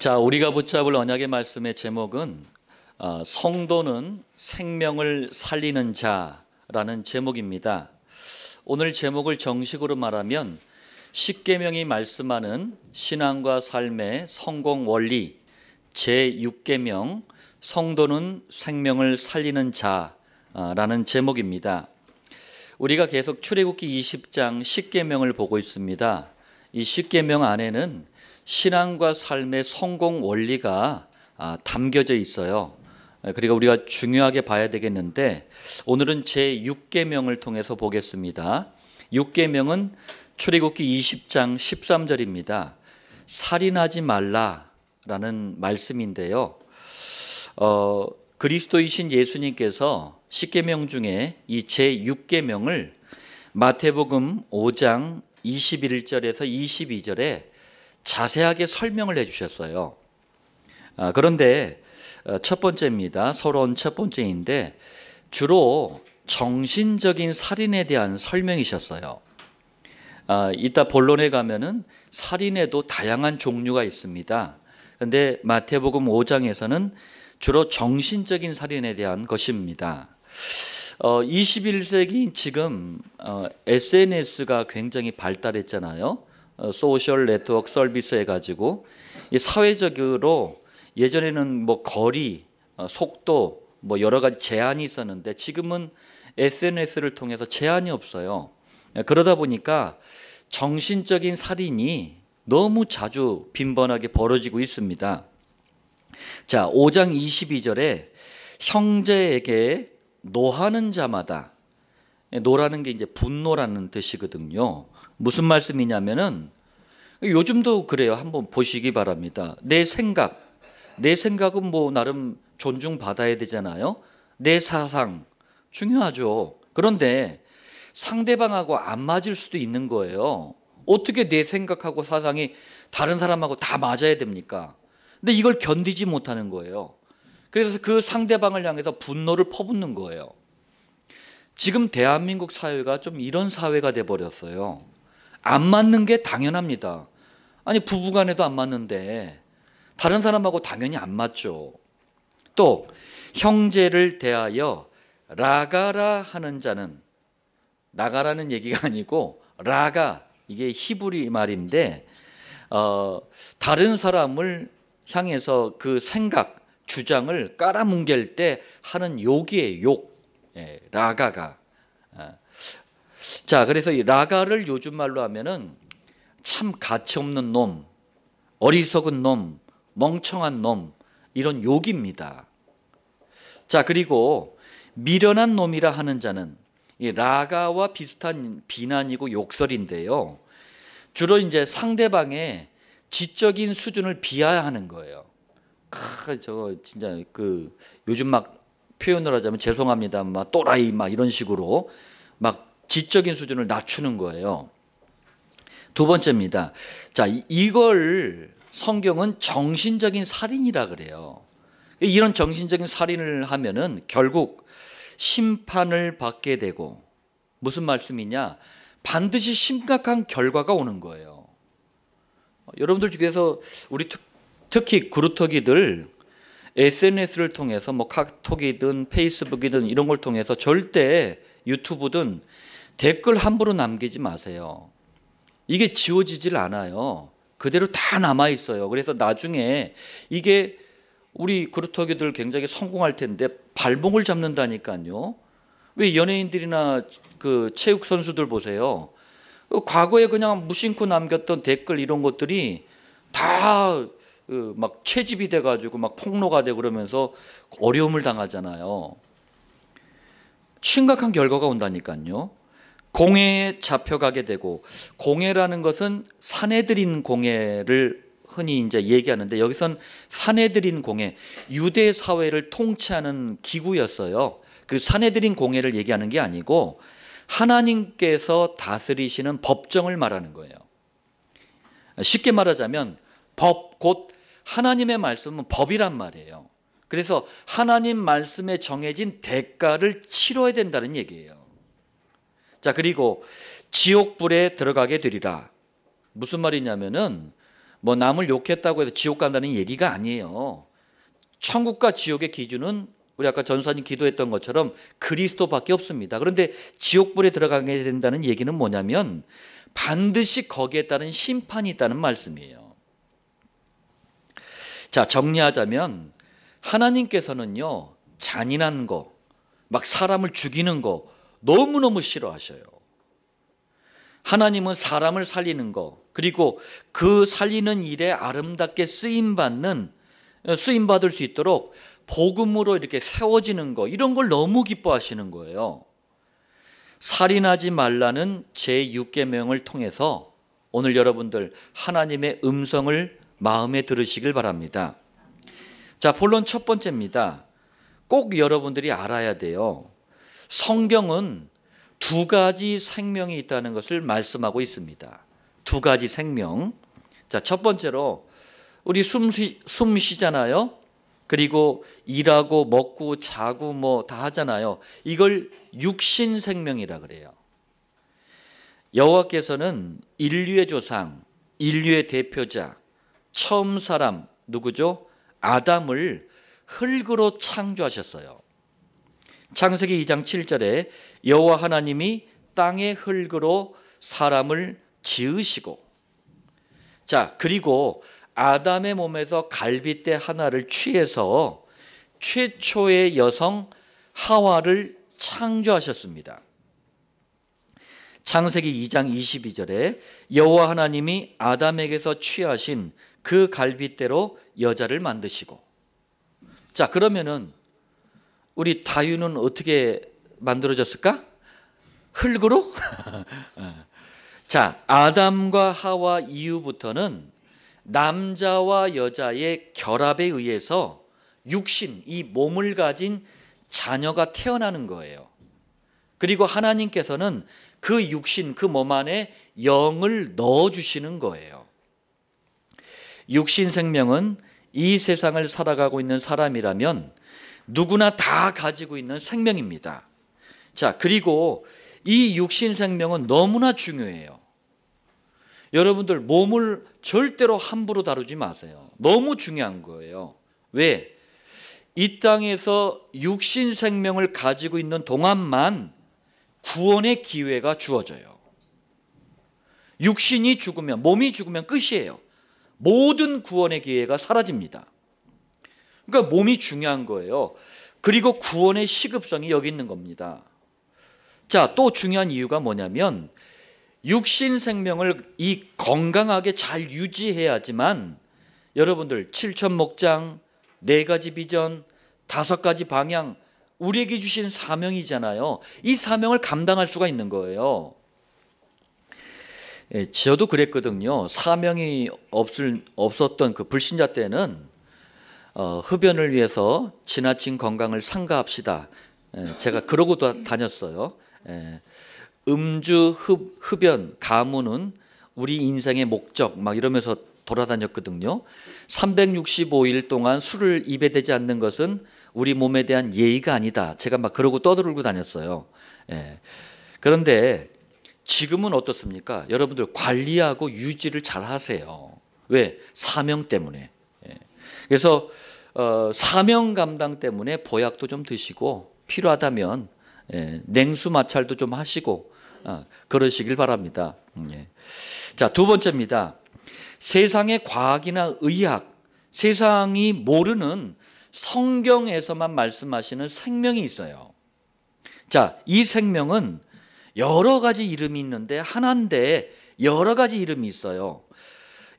자, 우리가 붙잡을 언약의 말씀의 제목은 성도는 생명을 살리는 자라는 제목입니다. 오늘 제목을 정식으로 말하면 십계명이 말씀하는 신앙과 삶의 성공 원리 제6계명 성도는 생명을 살리는 자라는 제목입니다. 우리가 계속 출애굽기 20장 십계명을 보고 있습니다. 이 십계명 안에는 신앙과 삶의 성공 원리가 담겨져 있어요. 그리고 우리가 중요하게 봐야 되겠는데 오늘은 제6계명을 통해서 보겠습니다. 6계명은 출애굽기 20장 13절입니다. 살인하지 말라라는 말씀인데요. 그리스도이신 예수님께서 십계명 중에 이 제6계명을 마태복음 5장 21절에서 22절에 자세하게 설명을 해주셨어요. 그런데 첫 번째입니다. 서론 첫 번째인데 주로 정신적인 살인에 대한 설명이셨어요. 이따 본론에 가면은 살인에도 다양한 종류가 있습니다. 그런데 마태복음 5장에서는 주로 정신적인 살인에 대한 것입니다. 21세기 지금 SNS가 굉장히 발달했잖아요. 소셜 네트워크 서비스 해가지고 사회적으로 예전에는 뭐 거리, 속도, 뭐 여러 가지 제한이 있었는데 지금은 SNS를 통해서 제한이 없어요. 그러다 보니까 정신적인 살인이 너무 자주 빈번하게 벌어지고 있습니다. 자, 5장 22절에 형제에게 노하는 자마다, 노라는 게 이제 분노라는 뜻이거든요. 무슨 말씀이냐면은 요즘도 그래요. 한번 보시기 바랍니다. 내 생각은 뭐 나름 존중받아야 되잖아요. 내 사상 중요하죠. 그런데 상대방하고 안 맞을 수도 있는 거예요. 어떻게 내 생각하고 사상이 다른 사람하고 다 맞아야 됩니까? 근데 이걸 견디지 못하는 거예요. 그래서 그 상대방을 향해서 분노를 퍼붓는 거예요. 지금 대한민국 사회가 좀 이런 사회가 돼버렸어요. 안 맞는 게 당연합니다. 아니 부부간에도 안 맞는데 다른 사람하고 당연히 안 맞죠. 또 형제를 대하여 라가라 하는 자는, 나가라는 얘기가 아니고 라가, 이게 히브리 말인데 다른 사람을 향해서 그 생각, 주장을 깔아뭉갤 때 하는 욕이에요. 욕. 라가가. 자, 그래서 이 라가를 요즘 말로 하면은 참 가치 없는 놈, 어리석은 놈, 멍청한 놈, 이런 욕입니다. 자, 그리고 미련한 놈이라 하는 자는 이 라가와 비슷한 비난이고 욕설인데요. 주로 이제 상대방의 지적인 수준을 비하하는 거예요. 저 진짜 그 요즘 막 표현을 하자면 죄송합니다, 막 또라이 막 이런 식으로 막 지적인 수준을 낮추는 거예요. 두 번째입니다. 자, 이걸 성경은 정신적인 살인이라 그래요. 이런 정신적인 살인을 하면은 결국 심판을 받게 되고, 무슨 말씀이냐? 반드시 심각한 결과가 오는 거예요. 여러분들 중에서 우리 특히 그루터기들 SNS를 통해서 뭐 카톡이든 페이스북이든 이런 걸 통해서 절대 유튜브든 댓글 함부로 남기지 마세요. 이게 지워지질 않아요. 그대로 다 남아 있어요. 그래서 나중에 이게 우리 그루터기들 굉장히 성공할 텐데 발목을 잡는다니까요. 왜 연예인들이나 그 체육 선수들 보세요. 과거에 그냥 무심코 남겼던 댓글 이런 것들이 다 막 채집이 돼가지고 막 폭로가 되고 그러면서 어려움을 당하잖아요. 심각한 결과가 온다니까요. 공회에 잡혀가게 되고, 공회라는 것은 사내들인 공회를 흔히 이제 얘기하는데 여기선 사내들인 공회, 유대 사회를 통치하는 기구였어요. 그 사내들인 공회를 얘기하는 게 아니고 하나님께서 다스리시는 법정을 말하는 거예요. 쉽게 말하자면 법, 곧 하나님의 말씀은 법이란 말이에요. 그래서 하나님 말씀에 정해진 대가를 치러야 된다는 얘기예요. 자, 그리고 지옥불에 들어가게 되리라. 무슨 말이냐면은 뭐 남을 욕했다고 해서 지옥 간다는 얘기가 아니에요. 천국과 지옥의 기준은 우리 아까 전사님 기도했던 것처럼 그리스도밖에 없습니다. 그런데 지옥불에 들어가게 된다는 얘기는 뭐냐면 반드시 거기에 따른 심판이 있다는 말씀이에요. 자, 정리하자면 하나님께서는요, 잔인한 거, 막 사람을 죽이는 거 너무너무 싫어하셔요. 하나님은 사람을 살리는 거, 그리고 그 살리는 일에 아름답게 쓰임받을 수 있도록 복음으로 이렇게 세워지는 거, 이런 걸 너무 기뻐하시는 거예요. 살인하지 말라는 제6계명을 통해서 오늘 여러분들 하나님의 음성을 마음에 들으시길 바랍니다. 자, 본론 첫 번째입니다. 꼭 여러분들이 알아야 돼요. 성경은 두 가지 생명이 있다는 것을 말씀하고 있습니다. 두 가지 생명. 자, 첫 번째로 우리 숨 쉬잖아요. 그리고 일하고 먹고 자고 뭐 다 하잖아요. 이걸 육신 생명이라 그래요. 여호와께서는 인류의 조상, 인류의 대표자, 처음 사람 누구죠? 아담을 흙으로 창조하셨어요. 창세기 2장 7절에 여호와 하나님이 땅의 흙으로 사람을 지으시고, 자, 그리고 아담의 몸에서 갈빗대 하나를 취해서 최초의 여성 하와를 창조하셨습니다. 창세기 2장 22절에 여호와 하나님이 아담에게서 취하신 그 갈빗대로 여자를 만드시고, 자, 그러면은 우리 다윗은 어떻게 만들어졌을까? 흙으로? 자, 아담과 하와 이후부터는 남자와 여자의 결합에 의해서 육신, 이 몸을 가진 자녀가 태어나는 거예요. 그리고 하나님께서는 그 육신, 그 몸 안에 영을 넣어주시는 거예요. 육신 생명은 이 세상을 살아가고 있는 사람이라면 누구나 다 가지고 있는 생명입니다. 자, 그리고 이 육신 생명은 너무나 중요해요. 여러분들 몸을 절대로 함부로 다루지 마세요. 너무 중요한 거예요. 왜? 이 땅에서 육신 생명을 가지고 있는 동안만 구원의 기회가 주어져요. 육신이 죽으면, 몸이 죽으면 끝이에요. 모든 구원의 기회가 사라집니다. 그러니까 몸이 중요한 거예요. 그리고 구원의 시급성이 여기 있는 겁니다. 자, 또 중요한 이유가 뭐냐면 육신 생명을 이 건강하게 잘 유지해야지만 여러분들 7천목장, 4가지 비전, 5가지 방향, 우리에게 주신 사명이잖아요. 이 사명을 감당할 수가 있는 거예요. 저도 그랬거든요. 사명이 없었던 그 불신자 때는 흡연을 위해서 지나친 건강을 삼가합시다. 제가 그러고 다녔어요. 음주, 흡연, 가무는 우리 인생의 목적 막 이러면서 돌아다녔거든요. 365일 동안 술을 입에 대지 않는 것은 우리 몸에 대한 예의가 아니다. 제가 막 그러고 떠들고 다녔어요. 그런데 지금은 어떻습니까? 여러분들 관리하고 유지를 잘 하세요. 왜? 사명 때문에. 그래서 사명 감당 때문에 보약도 좀 드시고 필요하다면 냉수 마찰도 좀 하시고 그러시길 바랍니다. 자, 두 번째입니다. 세상의 과학이나 의학, 세상이 모르는 성경에서만 말씀하시는 생명이 있어요. 자, 이 생명은 여러 가지 이름이 있는데 하나인데 여러 가지 이름이 있어요.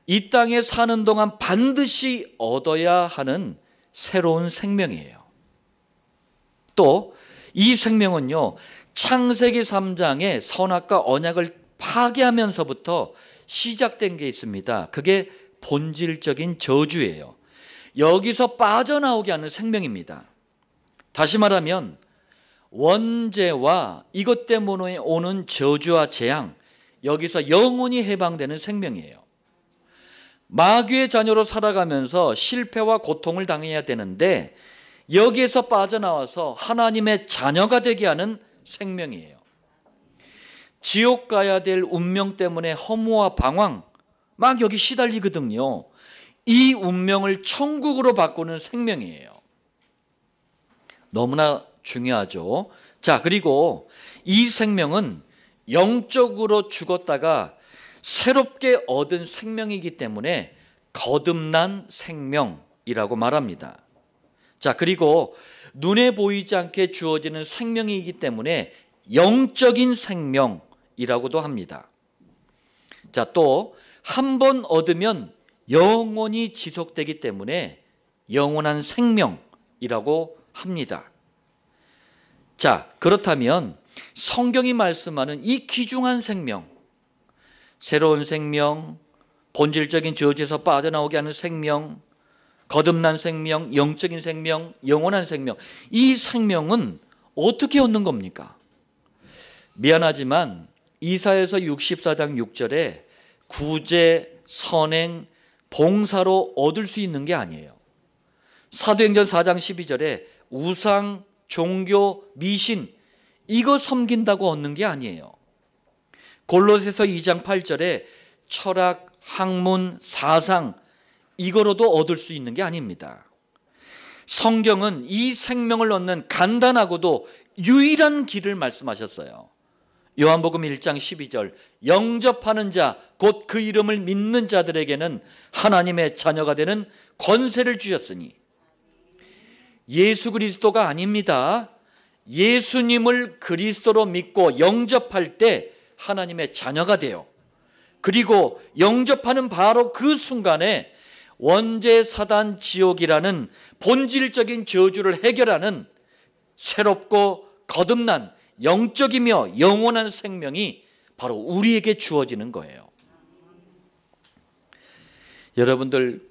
이 땅에 사는 동안 반드시 얻어야 하는 새로운 생명이에요. 또 이 생명은요, 창세기 3장의 선악과 언약을 파괴하면서부터 시작된 게 있습니다. 그게 본질적인 저주예요. 여기서 빠져나오게 하는 생명입니다. 다시 말하면 원죄와 이것 때문에 오는 저주와 재앙, 여기서 영원히 해방되는 생명이에요. 마귀의 자녀로 살아가면서 실패와 고통을 당해야 되는데 여기에서 빠져나와서 하나님의 자녀가 되게 하는 생명이에요. 지옥 가야 될 운명 때문에 허무와 방황, 막 여기 시달리거든요. 이 운명을 천국으로 바꾸는 생명이에요. 너무나 중요하죠. 자, 그리고 이 생명은 영적으로 죽었다가 새롭게 얻은 생명이기 때문에 거듭난 생명이라고 말합니다. 자, 그리고 눈에 보이지 않게 주어지는 생명이기 때문에 영적인 생명이라고도 합니다. 자, 또 한 번 얻으면 영원히 지속되기 때문에 영원한 생명이라고 합니다. 자, 그렇다면 성경이 말씀하는 이 귀중한 생명, 새로운 생명, 본질적인 저주에서 빠져나오게 하는 생명, 거듭난 생명, 영적인 생명, 영원한 생명, 이 생명은 어떻게 얻는 겁니까? 미안하지만 이사야서 64장 6절에 구제, 선행, 봉사로 얻을 수 있는 게 아니에요. 사도행전 4장 12절에 우상, 종교, 미신 이거 섬긴다고 얻는 게 아니에요. 골로새서 2장 8절에 철학, 학문, 사상 이거로도 얻을 수 있는 게 아닙니다. 성경은 이 생명을 얻는 간단하고도 유일한 길을 말씀하셨어요. 요한복음 1장 12절 영접하는 자 곧 그 이름을 믿는 자들에게는 하나님의 자녀가 되는 권세를 주셨으니 예수 그리스도가 아닙니다. 예수님을 그리스도로 믿고 영접할 때 하나님의 자녀가 돼요. 그리고 영접하는 바로 그 순간에 원죄 사단 지옥이라는 본질적인 저주를 해결하는 새롭고 거듭난 영적이며 영원한 생명이 바로 우리에게 주어지는 거예요. 여러분들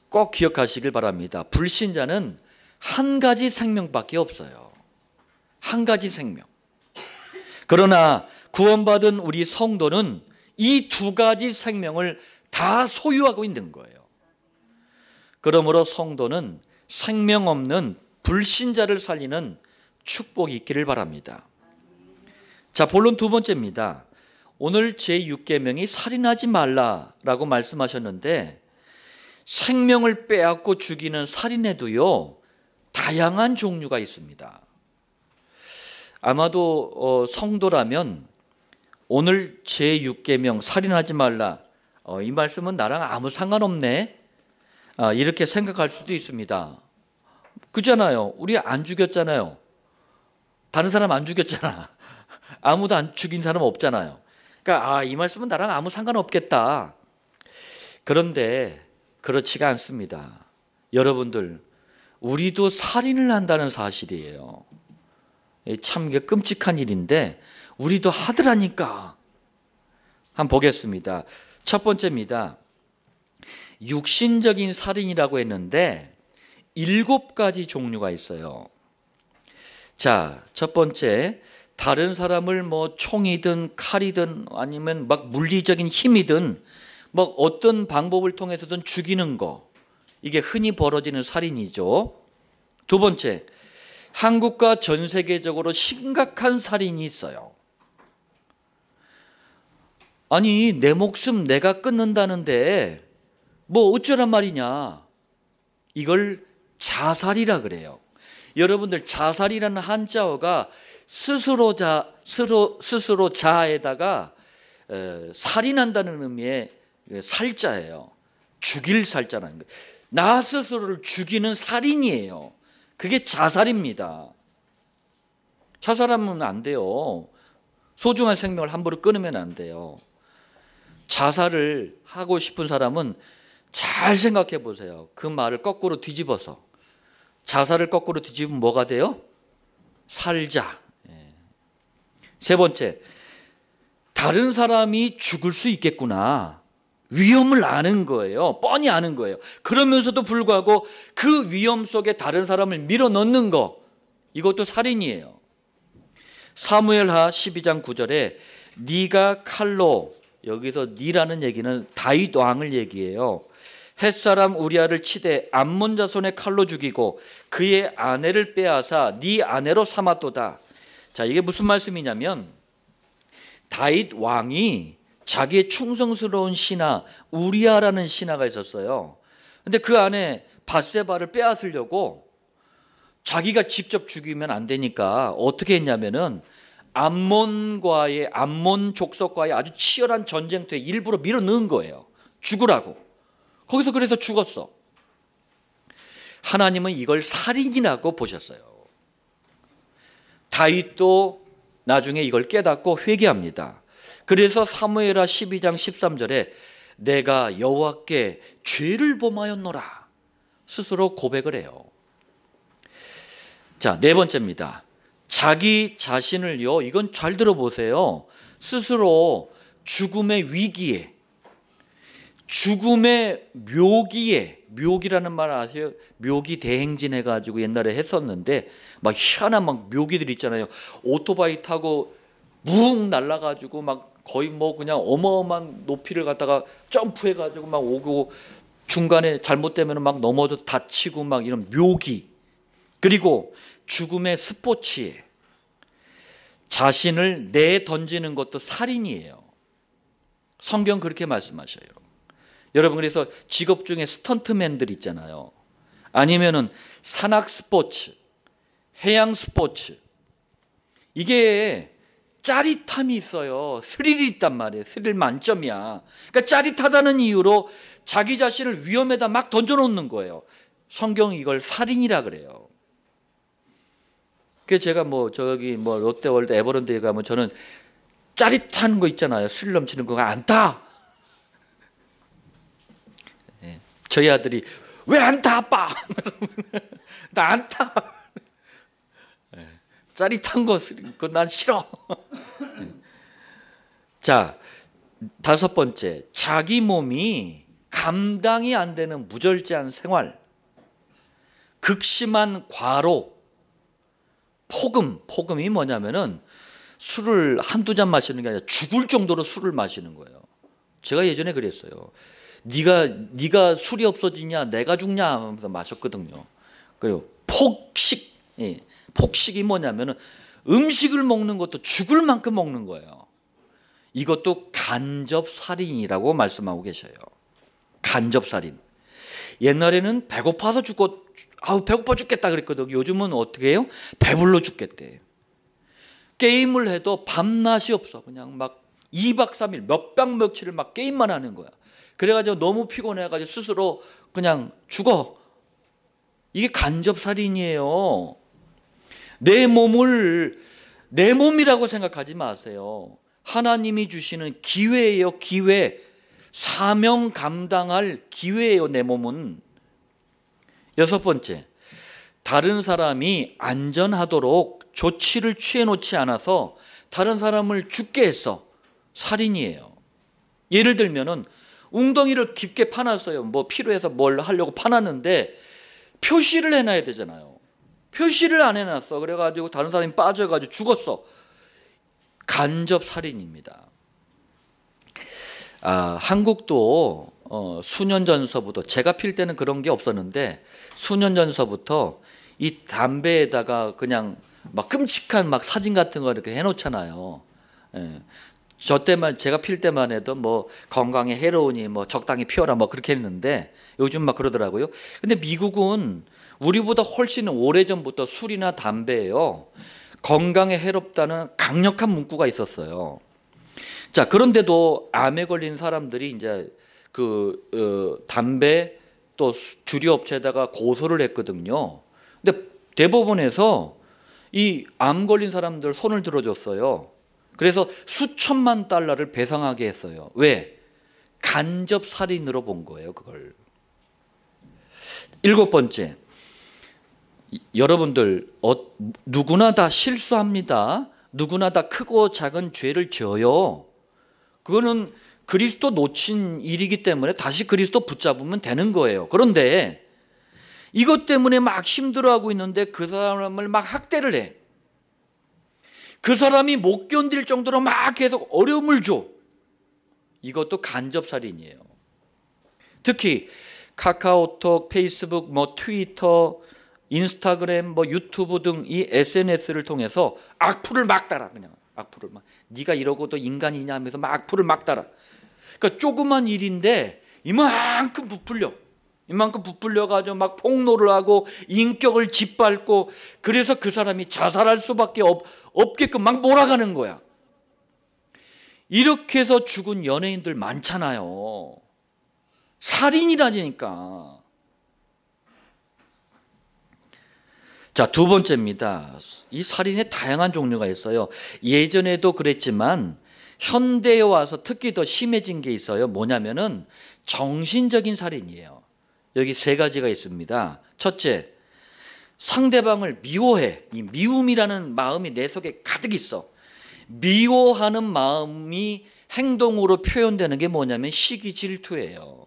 꼭 기억하시길 바랍니다. 불신자는 한 가지 생명밖에 없어요. 한 가지 생명. 그러나 구원받은 우리 성도는 이 두 가지 생명을 다 소유하고 있는 거예요. 그러므로 성도는 생명 없는 불신자를 살리는 축복이 있기를 바랍니다. 자, 본론 두 번째입니다. 오늘 제6계명이 살인하지 말라라고 말씀하셨는데 생명을 빼앗고 죽이는 살인에도요 다양한 종류가 있습니다. 아마도 성도라면 오늘 제6계명 살인하지 말라 이 말씀은 나랑 아무 상관없네 이렇게 생각할 수도 있습니다. 그잖아요. 우리 안 죽였잖아요. 다른 사람 안 죽였잖아. 아무도 안 죽인 사람 없잖아요. 그러니까 이 말씀은 나랑 아무 상관없겠다. 그런데 그렇지가 않습니다. 여러분들 우리도 살인을 한다는 사실이에요. 참 끔찍한 일인데 우리도 하더라니까. 한번 보겠습니다. 첫 번째입니다. 육신적인 살인이라고 했는데 7가지 종류가 있어요. 자, 첫 번째, 다른 사람을 총이든 칼이든 아니면 막 물리적인 힘이든 어떤 방법을 통해서든 죽이는 거, 이게 흔히 벌어지는 살인이죠. 두 번째, 한국과 전 세계적으로 심각한 살인이 있어요. 아니, 내 목숨 내가 끊는다는데 어쩌란 말이냐. 이걸 자살이라 그래요. 여러분들 자살이라는 한자어가 스스로 자에다가 살인한다는 의미의 살자예요. 죽일 살자라는 거예요. 나 스스로를 죽이는 살인이에요. 그게 자살입니다. 자살하면 안 돼요. 소중한 생명을 함부로 끊으면 안 돼요. 자살을 하고 싶은 사람은 잘 생각해 보세요. 그 말을 거꾸로 뒤집어서 자살을 거꾸로 뒤집으면 뭐가 돼요? 살자. 세 번째, 다른 사람이 죽을 수 있겠구나. 위험을 아는 거예요. 뻔히 아는 거예요. 그러면서도 불구하고 그 위험 속에 다른 사람을 밀어넣는 거, 이것도 살인이에요. 사무엘하 12장 9절에 네가 칼로, 여기서 네라는 얘기는 다윗 왕을 얘기해요. 햇사람 우리아를 치되 암몬 자손의 칼로 죽이고 그의 아내를 빼앗아 네 아내로 삼았도다. 자, 이게 무슨 말씀이냐면 다윗 왕이 자기의 충성스러운 신하 우리아라는 신하가 있었어요. 근데 그 안에 밧세바를 빼앗으려고 자기가 직접 죽이면 안 되니까 어떻게 했냐면은 암몬 족속과의 아주 치열한 전쟁터에 일부러 밀어 넣은 거예요. 죽으라고. 거기서 그래서 죽었어. 하나님은 이걸 살인이라고 보셨어요. 다윗도 나중에 이걸 깨닫고 회개합니다. 그래서 사무엘하 12장 13절에 내가 여호와께 죄를 범하였노라 스스로 고백을 해요. 자, 네 번째입니다. 자기 자신을요, 이건 잘 들어보세요. 스스로 죽음의 위기에, 죽음의 묘기에, 묘기라는 말 아세요? 묘기 대행진 해가지고 옛날에 했었는데 막 희한한 막 묘기들 있잖아요. 오토바이 타고 뭉 날아가지고 막 거의 뭐 그냥 어마어마한 높이를 갖다가 점프해가지고 막 오고 중간에 잘못되면 막 넘어져 다치고 막 이런 묘기. 그리고 죽음의 스포츠에 자신을 내던지는 것도 살인이에요. 성경 그렇게 말씀하셔요. 여러분, 그래서 직업 중에 스턴트맨들 있잖아요. 아니면은 산악 스포츠, 해양 스포츠. 이게 짜릿함이 있어요. 스릴이 있단 말이에요. 스릴 만점이야. 그러니까 짜릿하다는 이유로 자기 자신을 위험에다 막 던져놓는 거예요. 성경이 이걸 살인이라 그래요. 그래서 제가 롯데월드 에버랜드에 가면 저는 짜릿한 거 있잖아요. 스릴 넘치는 거 안 타. 네. 저희 아들이 왜 안 타, 아빠? 나 안 타. 네. 짜릿한 거, 그거 난 싫어. 자, 다섯 번째, 자기 몸이 감당이 안 되는 무절제한 생활, 극심한 과로, 폭음이 뭐냐면은 술을 한두 잔 마시는 게 아니라 죽을 정도로 술을 마시는 거예요. 제가 예전에 그랬어요. 네가 술이 없어지냐 내가 죽냐 하면서 마셨거든요. 그리고 폭식이 뭐냐면은 음식을 먹는 것도 죽을 만큼 먹는 거예요. 이것도 간접살인이라고 말씀하고 계셔요. 간접살인. 옛날에는 배고파서 배고파 죽겠다 그랬거든요. 요즘은 어떻게 해요? 배불러 죽겠대. 게임을 해도 밤낮이 없어. 그냥 막 2박 3일 몇 박 며칠을 막 게임만 하는 거야. 그래가지고 너무 피곤해가지고 스스로 그냥 죽어. 이게 간접살인이에요. 내 몸이라고 생각하지 마세요. 하나님이 주시는 기회예요. 기회. 사명 감당할 기회예요. 내 몸은. 여섯 번째, 다른 사람이 안전하도록 조치를 취해놓지 않아서 다른 사람을 죽게 했어. 살인이에요. 예를 들면은 웅덩이를 깊게 파놨어요. 뭐 필요해서 뭘 하려고 파놨는데 표시를 해놔야 되잖아요. 표시를 안 해놨어. 그래가지고 다른 사람이 빠져가지고 죽었어. 간접 살인입니다. 한국도 수년 전서부터, 제가 필 때는 그런 게 없었는데 수년 전서부터 이 담배에다가 그냥 막 끔찍한 막 사진 같은 거 이렇게 해놓잖아요. 예. 제가 필 때만 해도 뭐 건강에 해로우니 뭐 적당히 피워라 뭐 그렇게 했는데 요즘 막 그러더라고요. 근데 미국은 우리보다 훨씬 오래전부터 술이나 담배예요, 건강에 해롭다는 강력한 문구가 있었어요. 자, 그런데도 암에 걸린 사람들이 이제 담배 또 주류 업체에다가 고소를 했거든요. 근데 대법원에서 이 암 걸린 사람들 손을 들어줬어요. 그래서 수천만 달러를 배상하게 했어요. 왜? 간접 살인으로 본 거예요, 그걸. 일곱 번째, 여러분들 누구나 다 실수합니다. 누구나 다 크고 작은 죄를 지어요. 그거는 그리스도 놓친 일이기 때문에 다시 그리스도 붙잡으면 되는 거예요. 그런데 이것 때문에 막 힘들어하고 있는데 그 사람을 막 학대를 해. 그 사람이 못 견딜 정도로 막 계속 어려움을 줘. 이것도 간접살인이에요. 특히 카카오톡, 페이스북, 트위터, 인스타그램, 유튜브 등 이 SNS를 통해서 악플을 막 달아. 그냥 악플을 막 네가 이러고도 인간이냐 하면서 막 악플을 막 달아. 그러니까 조그만 일인데 이만큼 부풀려 가지고 막 폭로를 하고 인격을 짓밟고, 그래서 그 사람이 자살할 수밖에 없게끔 막 몰아가는 거야. 이렇게 해서 죽은 연예인들 많잖아요. 살인이라니까. 자, 두 번째입니다. 이 살인의 다양한 종류가 있어요. 예전에도 그랬지만 현대에 와서 특히 더 심해진 게 있어요. 뭐냐면은 정신적인 살인이에요. 여기 세 가지가 있습니다. 첫째, 상대방을 미워해. 이 미움이라는 마음이 내 속에 가득 있어. 미워하는 마음이 행동으로 표현되는 게 뭐냐면 시기, 질투예요.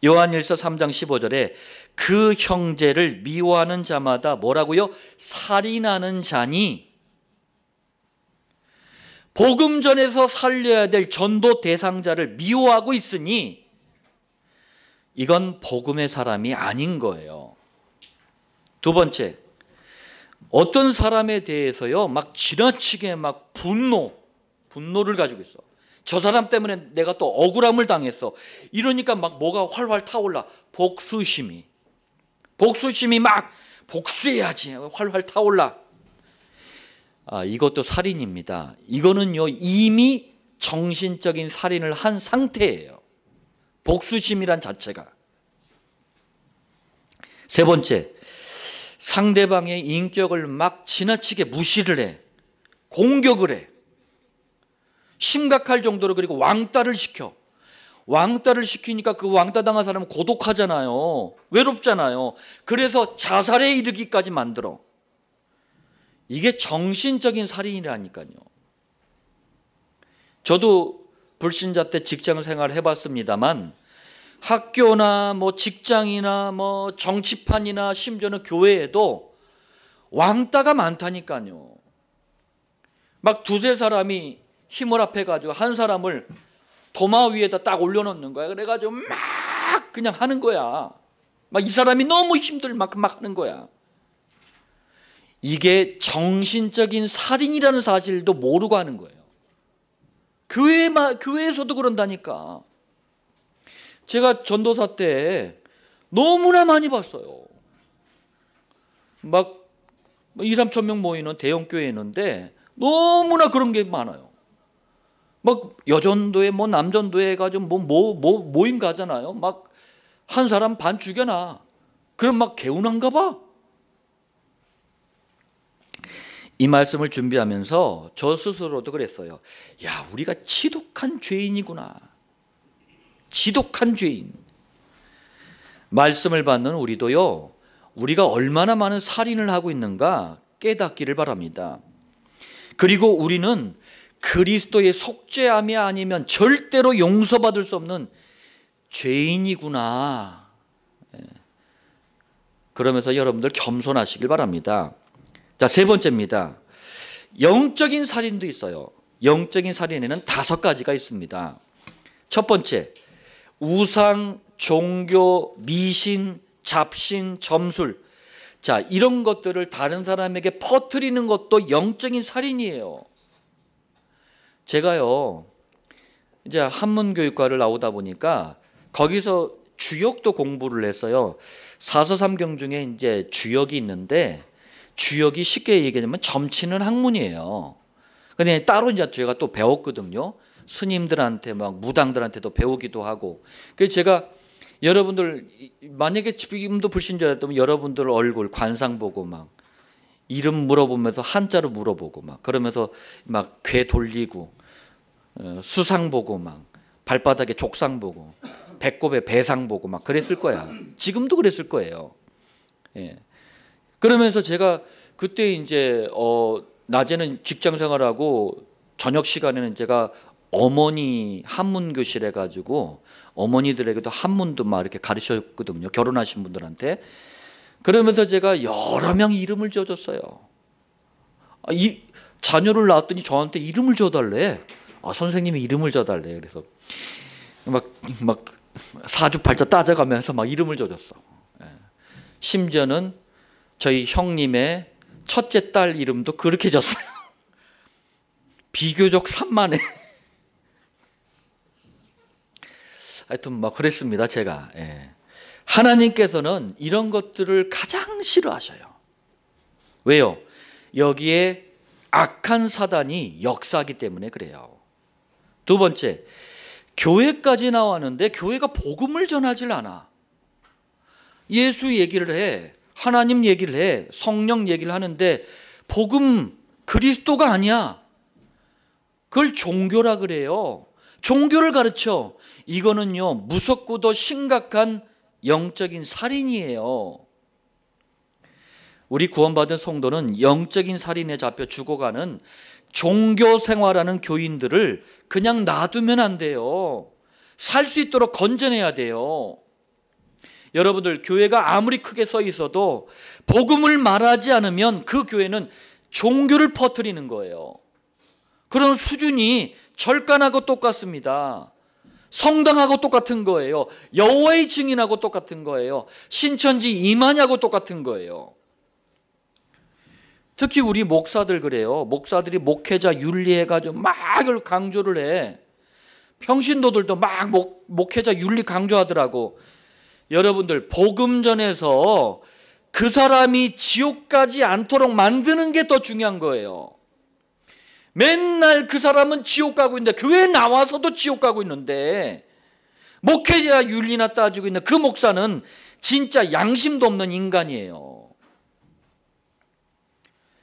요한일서 3장 15절에 그 형제를 미워하는 자마다 뭐라고요? 살인하는 자니, 복음 전에서 살려야 될 전도 대상자를 미워하고 있으니 이건 복음의 사람이 아닌 거예요. 두 번째, 어떤 사람에 대해서요 막 지나치게 막 분노를 가지고 있어. 저 사람 때문에 내가 또 억울함을 당했어. 이러니까 막 뭐가 활활 타올라. 복수심이 막 복수해야지 활활 타올라. 이것도 살인입니다. 이거는요 이미 정신적인 살인을 한 상태예요. 복수심이란 자체가. 세 번째, 상대방의 인격을 막 지나치게 무시를 해. 공격을 해. 심각할 정도로. 그리고 왕따를 시켜. 왕따를 시키니까 그 왕따 당한 사람은 고독하잖아요. 외롭잖아요. 그래서 자살에 이르기까지 만들어. 이게 정신적인 살인이라니까요. 저도 불신자 때 직장 생활을 해봤습니다만 학교나 뭐 직장이나 뭐 정치판이나 심지어는 교회에도 왕따가 많다니까요. 막 두세 사람이 힘을 합해가지고 한 사람을 도마 위에다 딱 올려놓는 거야. 그래가지고 막 그냥 하는 거야. 막 이 사람이 너무 힘들 만큼 막 하는 거야. 이게 정신적인 살인이라는 사실도 모르고 하는 거예요. 교회에서도 그런다니까. 제가 전도사 때 너무나 많이 봤어요. 막 2, 3천 명 모이는 대형 교회 있는데 너무나 그런 게 많아요. 막 여전도회 뭐 남전도회 해가지고 모임 가잖아요. 막 한 사람 반 죽여놔. 그럼 막 개운한가 봐. 이 말씀을 준비하면서 저 스스로도 그랬어요. 야, 우리가 지독한 죄인이구나. 지독한 죄인. 말씀을 받는 우리도요, 우리가 얼마나 많은 살인을 하고 있는가 깨닫기를 바랍니다. 그리고 우리는 그리스도의 속죄함이 아니면 절대로 용서받을 수 없는 죄인이구나. 그러면서 여러분들 겸손하시길 바랍니다. 자, 세 번째입니다. 영적인 살인도 있어요. 영적인 살인에는 5가지가 있습니다. 첫 번째, 우상, 종교, 미신, 잡신, 점술. 자, 이런 것들을 다른 사람에게 퍼뜨리는 것도 영적인 살인이에요. 제가요, 이제 한문교육과를 나오다 보니까 거기서 주역도 공부를 했어요. 사서삼경 중에 이제 주역이 있는데, 주역이 쉽게 얘기하면 점치는 학문이에요. 근데 따로 이제 제가 또 배웠거든요. 스님들한테 막 무당들한테도 배우기도 하고. 그래서 제가 여러분들 만약에 지금도 불신자였다면 여러분들 얼굴 관상 보고 막 이름 물어보면서 한자로 물어보고 막 그러면서 막 괴 돌리고 수상 보고 막 발바닥에 족상 보고 배꼽에 배상 보고 막 그랬을 거야. 지금도 그랬을 거예요. 예. 그러면서 제가 그때 이제 낮에는 직장 생활하고 저녁 시간에는 제가 어머니 한문 교실 해가지고 어머니들에게도 한문도 막 이렇게 가르쳤거든요. 결혼하신 분들한테. 그러면서 제가 여러 명 이름을 지어줬어요. 이 자녀를 낳았더니 저한테 이름을 지어달래. 선생님이 이름을 지어달래. 그래서 막 사주팔자 따져가면서 막 이름을 지어줬어. 심지어는 저희 형님의 첫째 딸 이름도 그렇게 졌어요. 비교적 산만해. 하여튼 뭐 그랬습니다, 제가. 예. 하나님께서는 이런 것들을 가장 싫어하셔요. 왜요? 여기에 악한 사단이 역사하기 때문에 그래요. 두 번째, 교회까지 나왔는데 교회가 복음을 전하질 않아. 예수 얘기를 해, 하나님 얘기를 해, 성령 얘기를 하는데 복음, 그리스도가 아니야. 그걸 종교라 그래요. 종교를 가르쳐. 이거는요, 무섭고도 심각한 영적인 살인이에요. 우리 구원받은 성도는 영적인 살인에 잡혀 죽어가는 종교 생활하는 교인들을 그냥 놔두면 안 돼요. 살 수 있도록 건져내야 돼요. 여러분들, 교회가 아무리 크게 서 있어도 복음을 말하지 않으면 그 교회는 종교를 퍼뜨리는 거예요. 그런 수준이 절간하고 똑같습니다. 성당하고 똑같은 거예요. 여호와의 증인하고 똑같은 거예요. 신천지 이만희하고 똑같은 거예요. 특히 우리 목사들 그래요. 목사들이 목회자 윤리해가지고 막 강조를 해. 평신도들도 막 목회자 윤리 강조하더라고. 여러분들, 복음 전에서 그 사람이 지옥 가지 않도록 만드는 게 더 중요한 거예요. 맨날 그 사람은 지옥 가고 있는데, 교회에 나와서도 지옥 가고 있는데, 목회자 윤리나 따지고 있는 그 목사는 진짜 양심도 없는 인간이에요.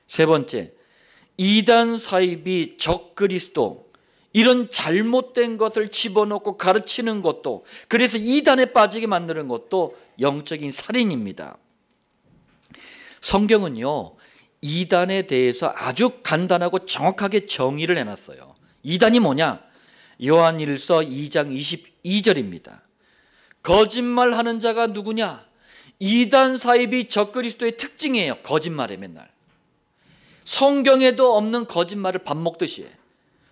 세 번째, 이단 사입이 적그리스도, 이런 잘못된 것을 집어넣고 가르치는 것도, 그래서 이단에 빠지게 만드는 것도 영적인 살인입니다. 성경은요, 이단에 대해서 아주 간단하고 정확하게 정의를 해놨어요. 이단이 뭐냐? 요한일서 2장 22절입니다. 거짓말하는 자가 누구냐? 이단 사입이 적그리스도의 특징이에요. 거짓말해. 맨날 성경에도 없는 거짓말을 밥 먹듯이 해.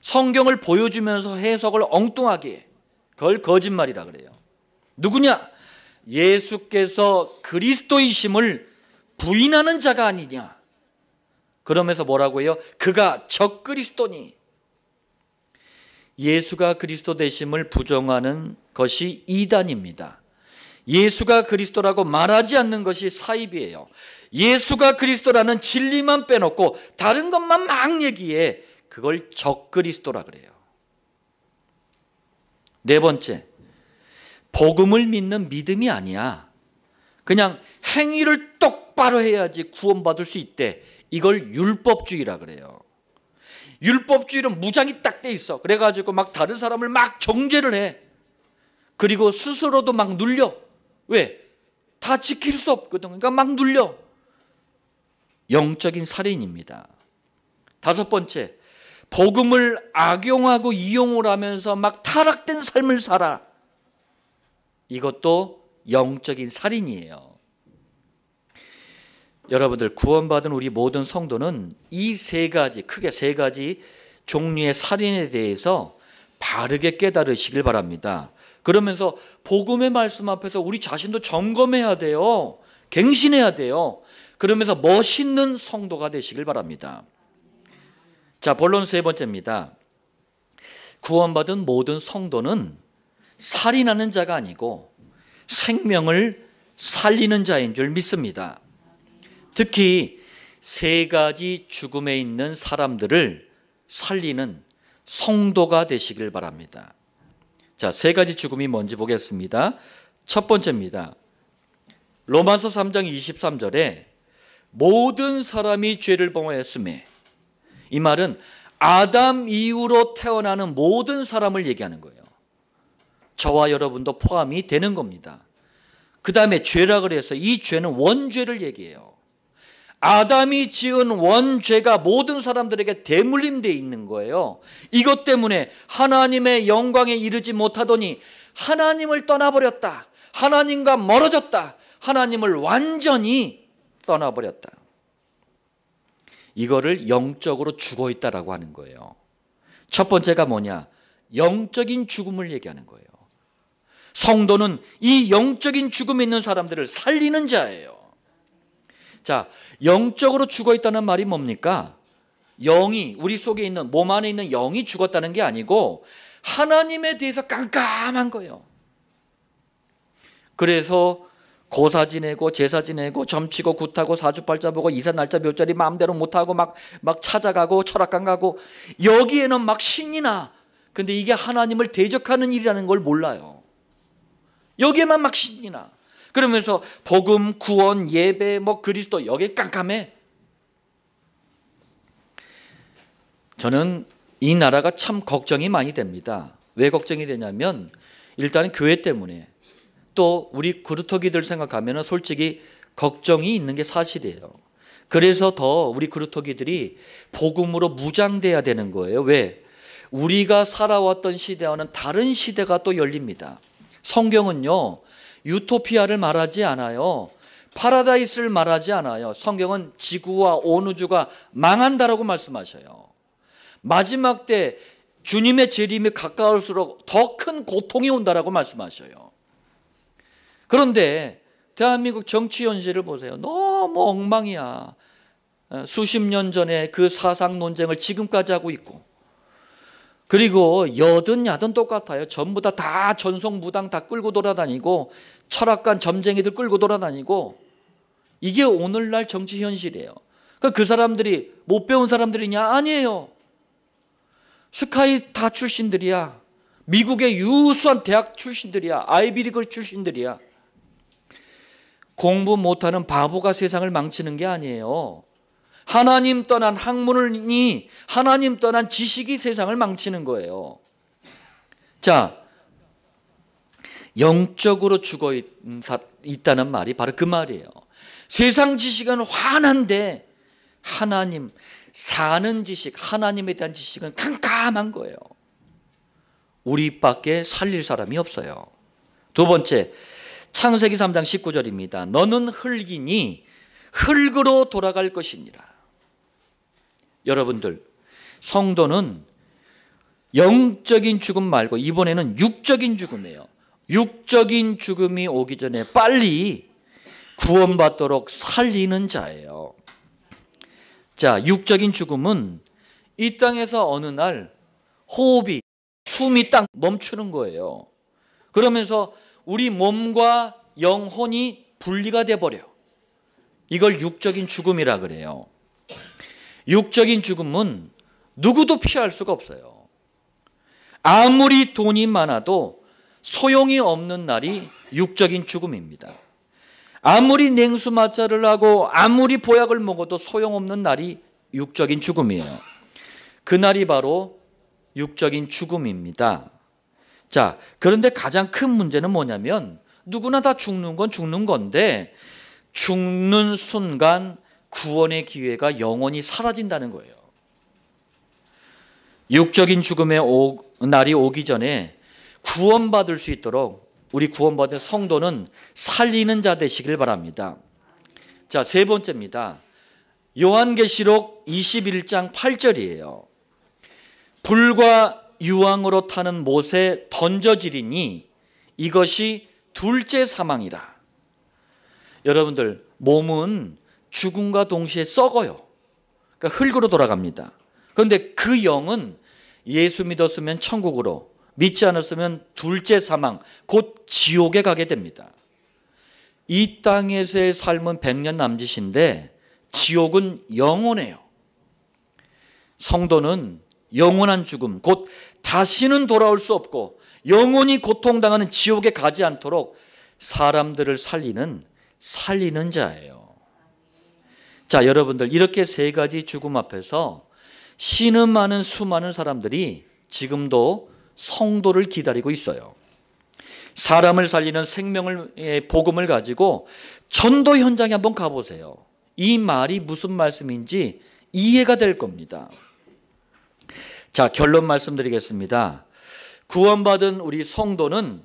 성경을 보여주면서 해석을 엉뚱하게 해. 그걸 거짓말이라 그래요. 누구냐? 예수께서 그리스도이심을 부인하는 자가 아니냐? 그러면서 뭐라고 해요? 그가 적그리스도니. 예수가 그리스도 되심을 부정하는 것이 이단입니다. 예수가 그리스도라고 말하지 않는 것이 사입이에요. 예수가 그리스도라는 진리만 빼놓고 다른 것만 막 얘기해. 그걸 적그리스도라 그래요. 네 번째, 복음을 믿는 믿음이 아니야. 그냥 행위를 똑바로 해야지 구원받을 수 있대. 이걸 율법주의라 그래요. 율법주의는 무장이 딱 돼 있어. 그래가지고 막 다른 사람을 막 정죄를 해. 그리고 스스로도 막 눌려. 왜? 다 지킬 수 없거든. 그러니까 막 눌려. 영적인 살인입니다. 다섯 번째, 복음을 악용하고 이용을 하면서 막 타락된 삶을 살아. 이것도 영적인 살인이에요. 여러분들, 구원받은 우리 모든 성도는 이 세 가지, 크게 세 가지 종류의 살인에 대해서 바르게 깨달으시길 바랍니다. 그러면서 복음의 말씀 앞에서 우리 자신도 점검해야 돼요. 갱신해야 돼요. 그러면서 멋있는 성도가 되시길 바랍니다. 자, 본론 세 번째입니다. 구원받은 모든 성도는 살인하는 자가 아니고 생명을 살리는 자인 줄 믿습니다. 특히 세 가지 죽음에 있는 사람들을 살리는 성도가 되시길 바랍니다. 자, 세 가지 죽음이 뭔지 보겠습니다. 첫 번째입니다. 로마서 3장 23절에 모든 사람이 죄를 범하였으매, 이 말은 아담 이후로 태어나는 모든 사람을 얘기하는 거예요. 저와 여러분도 포함이 되는 겁니다. 그 다음에 죄라 그래서 이 죄는 원죄를 얘기해요. 아담이 지은 원죄가 모든 사람들에게 대물림되어 있는 거예요. 이것 때문에 하나님의 영광에 이르지 못하더니 하나님을 떠나버렸다. 하나님과 멀어졌다. 하나님을 완전히 떠나버렸다. 이거를 영적으로 죽어있다라고 하는 거예요. 첫 번째가 뭐냐? 영적인 죽음을 얘기하는 거예요. 성도는 이 영적인 죽음에 있는 사람들을 살리는 자예요. 자, 영적으로 죽어있다는 말이 뭡니까? 영이, 우리 속에 있는, 몸 안에 있는 영이 죽었다는 게 아니고 하나님에 대해서 깜깜한 거예요. 그래서 고사 지내고 제사 지내고 점치고 굿하고 사주팔자 보고 이사 날짜 몇 자리 마음대로 못하고 막 찾아가고 철학관 가고, 여기에는 막 신이 나. 근데 이게 하나님을 대적하는 일이라는 걸 몰라요. 여기에만 막 신이 나. 그러면서 복음, 구원, 예배, 그리스도, 여기에 깜깜해. 저는 이 나라가 참 걱정이 많이 됩니다. 왜 걱정이 되냐면 일단 교회 때문에, 또 우리 그루터기들 생각하면 솔직히 걱정이 있는 게 사실이에요. 그래서 더 우리 그루터기들이 복음으로 무장돼야 되는 거예요. 왜? 우리가 살아왔던 시대와는 다른 시대가 또 열립니다. 성경은요, 유토피아를 말하지 않아요. 파라다이스를 말하지 않아요. 성경은 지구와 온 우주가 망한다라고 말씀하셔요. 마지막 때 주님의 재림이 가까울수록 더 큰 고통이 온다라고 말씀하셔요. 그런데 대한민국 정치 현실을 보세요. 너무 엉망이야. 수십 년 전에 그 사상 논쟁을 지금까지 하고 있고, 그리고 여든 야든 똑같아요. 전부 다 전속무당 다 끌고 돌아다니고, 철학관 점쟁이들 끌고 돌아다니고, 이게 오늘날 정치 현실이에요. 그 사람들이 못 배운 사람들이냐? 아니에요. 스카이 다 출신들이야. 미국의 유수한 대학 출신들이야. 아이비리그 출신들이야. 공부 못하는 바보가 세상을 망치는 게 아니에요. 하나님 떠난 학문이, 하나님 떠난 지식이 세상을 망치는 거예요. 자, 영적으로 죽어 있다는 말이 바로 그 말이에요. 세상 지식은 환한데 하나님, 사는 지식, 하나님에 대한 지식은 캄캄한 거예요. 우리밖에 살릴 사람이 없어요. 두 번째, 창세기 3장 19절입니다. 너는 흙이니 흙으로 돌아갈 것이니라. 여러분들, 성도는 영적인 죽음 말고 이번에는 육적인 죽음이에요. 육적인 죽음이 오기 전에 빨리 구원받도록 살리는 자예요. 자, 육적인 죽음은 이 땅에서 어느 날 호흡이, 숨이 딱 멈추는 거예요. 그러면서 우리 몸과 영혼이 분리가 돼버려요. 이걸 육적인 죽음이라 그래요. 육적인 죽음은 누구도 피할 수가 없어요. 아무리 돈이 많아도 소용이 없는 날이 육적인 죽음입니다. 아무리 냉수마찰을 하고 아무리 보약을 먹어도 소용없는 날이 육적인 죽음이에요. 그날이 바로 육적인 죽음입니다. 자, 그런데 가장 큰 문제는 뭐냐면 누구나 다 죽는 건 죽는 건데 죽는 순간 구원의 기회가 영원히 사라진다는 거예요. 육적인 죽음의 날이 오기 전에 구원받을 수 있도록 우리 구원받은 성도는 살리는 자 되시길 바랍니다. 자, 세 번째입니다. 요한계시록 21장 8절이에요. 불과 유황으로 타는 못에 던져지리니 이것이 둘째 사망이라. 여러분들, 몸은 죽음과 동시에 썩어요. 그러니까 흙으로 돌아갑니다. 그런데 그 영은 예수 믿었으면 천국으로, 믿지 않았으면 둘째 사망, 곧 지옥에 가게 됩니다. 이 땅에서의 삶은 100년 남짓인데 지옥은 영원해요. 성도는 영원한 죽음, 곧 다시는 돌아올 수 없고 영원히 고통당하는 지옥에 가지 않도록 사람들을 살리는 자예요. 자, 여러분들, 이렇게 세 가지 죽음 앞에서 신음하는 수많은 사람들이 지금도 성도를 기다리고 있어요. 사람을 살리는 생명의 복음을 가지고 전도 현장에 한번 가보세요. 이 말이 무슨 말씀인지 이해가 될 겁니다. 자, 결론 말씀드리겠습니다. 구원받은 우리 성도는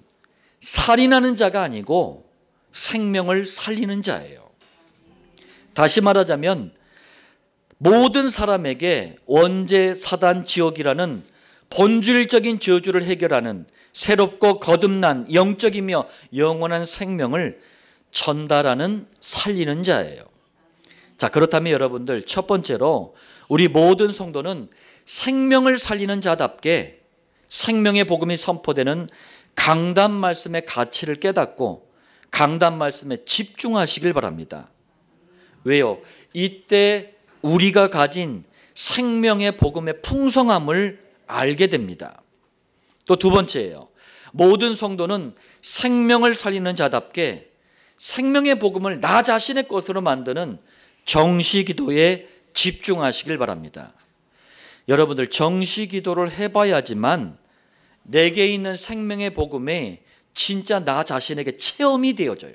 살인하는 자가 아니고 생명을 살리는 자예요. 다시 말하자면 모든 사람에게 원죄, 사단, 지옥이라는 본질적인 저주를 해결하는 새롭고 거듭난 영적이며 영원한 생명을 전달하는 살리는 자예요. 자, 그렇다면 여러분들, 첫 번째로 우리 모든 성도는 생명을 살리는 자답게 생명의 복음이 선포되는 강단 말씀의 가치를 깨닫고 강단 말씀에 집중하시길 바랍니다. 왜요? 이때 우리가 가진 생명의 복음의 풍성함을 알게 됩니다. 또 두 번째예요. 모든 성도는 생명을 살리는 자답게 생명의 복음을 나 자신의 것으로 만드는 정시기도에 집중하시길 바랍니다. 여러분들 정시기도를 해봐야지만 내게 있는 생명의 복음이 진짜 나 자신에게 체험이 되어져요.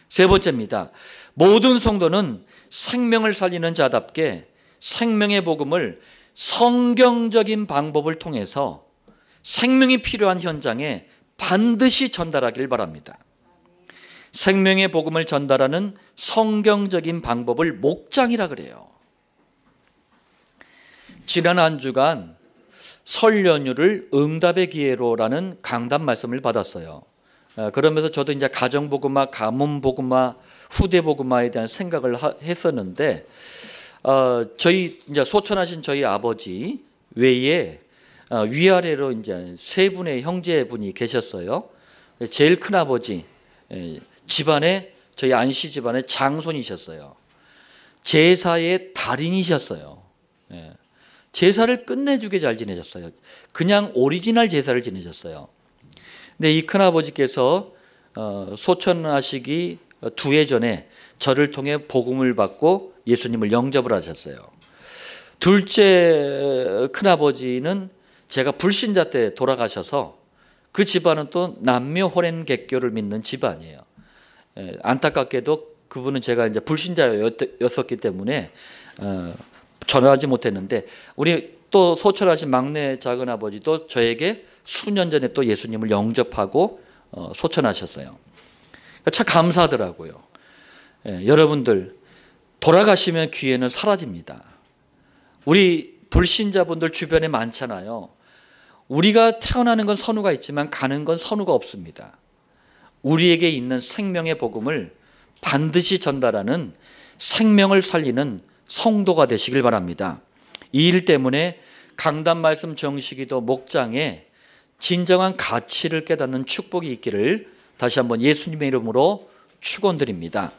세 번째입니다. 모든 성도는 생명을 살리는 자답게 생명의 복음을 성경적인 방법을 통해서 생명이 필요한 현장에 반드시 전달하길 바랍니다. 생명의 복음을 전달하는 성경적인 방법을 목장이라 그래요. 지난 한 주간 설 연휴를 응답의 기회로라는 강단 말씀을 받았어요. 그러면서 저도 이제 가정복음화, 가문복음화, 후대복음화에 대한 생각을 했었는데, 저희 이제 소천하신 저희 아버지 외에 위아래로 이제 세 분의 형제분이 계셨어요. 제일 큰 아버지, 집안에 저희 안씨 집안의 장손이셨어요. 제사의 달인이셨어요. 제사를 끝내주게 잘 지내셨어요. 그냥 오리지널 제사를 지내셨어요. 근데 이 큰아버지께서 소천하시기 2해 전에 저를 통해 복음을 받고 예수님을 영접을 하셨어요. 둘째 큰아버지는 제가 불신자 때 돌아가셔서 그 집안은 또 남묘 호렌 개교를 믿는 집안이에요. 안타깝게도 그분은 제가 이제 불신자였었기 때문에 전화하지 못했는데, 우리 또 소천하신 막내 작은 아버지도 저에게 수년 전에 또 예수님을 영접하고 소천하셨어요. 참 감사하더라고요. 여러분들 돌아가시면 귀에는 사라집니다. 우리 불신자분들 주변에 많잖아요. 우리가 태어나는 건 선우가 있지만 가는 건 선우가 없습니다. 우리에게 있는 생명의 복음을 반드시 전달하는 생명을 살리는 성도가 되시길 바랍니다. 이 일 때문에 강단 말씀 정시기도 목장에 진정한 가치를 깨닫는 축복이 있기를 다시 한번 예수님의 이름으로 축원드립니다.